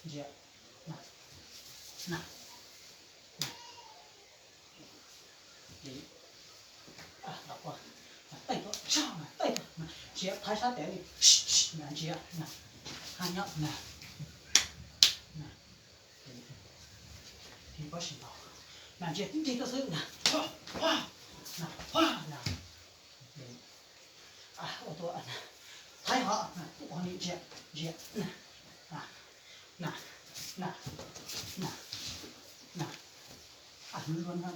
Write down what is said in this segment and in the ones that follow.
接，那，那，离，老婆，带着上来，带着，接，抬啥带你，那接，那，看样，那，离，不行了，那接，你这个是那，哗，那，哗，那，离，我多，抬好，不往里接，接，那，你说那，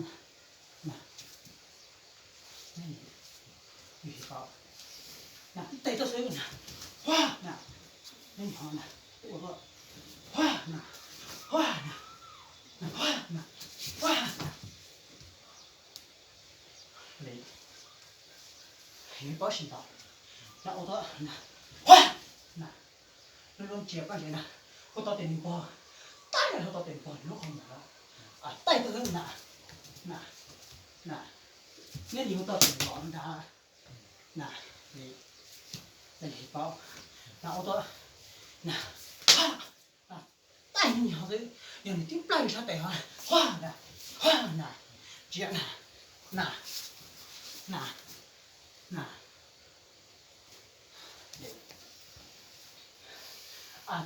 预报，那带着水呢，哗，那，你好呢，我说，哗，那，哗，那，哗，那，哗，那，来，预报行道，那我说那，哗，那，那种接关键呢，我到点包，当然到点包，有好难了，带着人呢，那。那你们到底忙的？那你包，那我说那带你好子，让你顶不来啥带哈，哗那，这样那，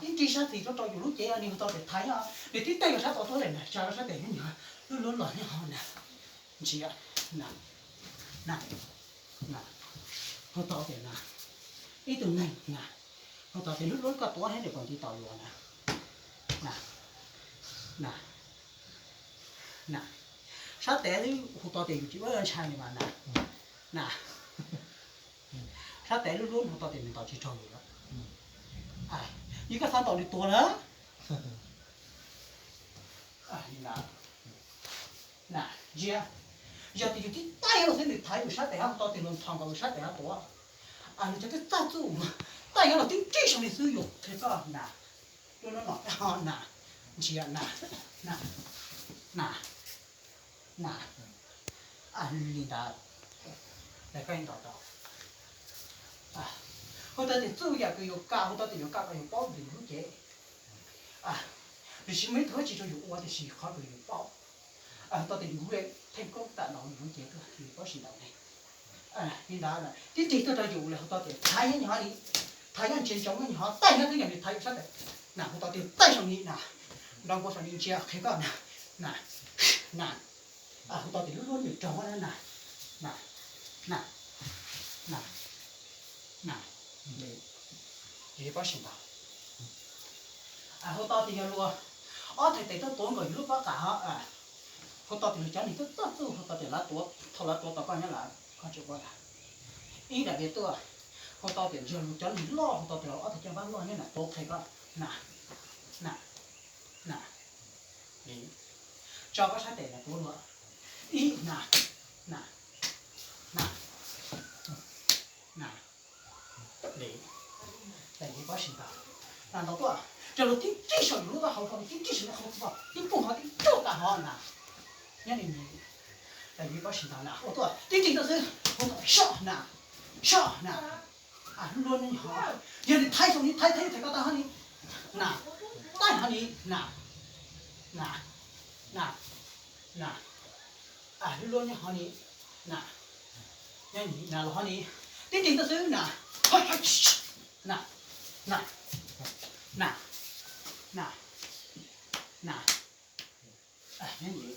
顶这啥子就找有路街啊，你们到底太阳，你顶带个啥到多人呢？加个啥带你哈，乱你好呢，这样那，我到点啦，呢度呢，我到点攞個多喺度講啲導遊嗱，啥帶你好到點就我請你嘛嗱，啥帶你攞好到點你到去找你了，一個三到你多了，你嗱，這。要的就的大洋生的太有啥带下到底能创造有啥带下多，你这个咋做嘛？大洋了顶这上的是有，这个那，就那好那，这样那，你那，来跟到，好到的做也个有干，好到的有干个有包的有结，就是没头记住有我的是好个有包。到底有嘞，天公大老有这个有保险的嘞，你拿了，你这个有了，到底太阳哪里，太阳见中你好，带上这样的太阳啥的，那我到底带上你那，让我说你这开个那，我到底如你找我来那，你保险吧，我到底要如他得到多个有把干哈我到底讲你这做，我到底拿多，他拿多到关键拿，看结果了。一两年多，我到底就讲你老，我到底他讲把老年了多开个，那，找个啥得了多了，那，你保险吧，难道多？这路顶最少有路个好的，顶最少的好知道，顶不好的就干好那。伢哩你保险了，我多，顶顶都是我多少那，乱你好，伢哩抬上你抬个大哈你，那，大哈你那，你乱你好你那，伢哩那好你，顶顶都是那，那，伢哩。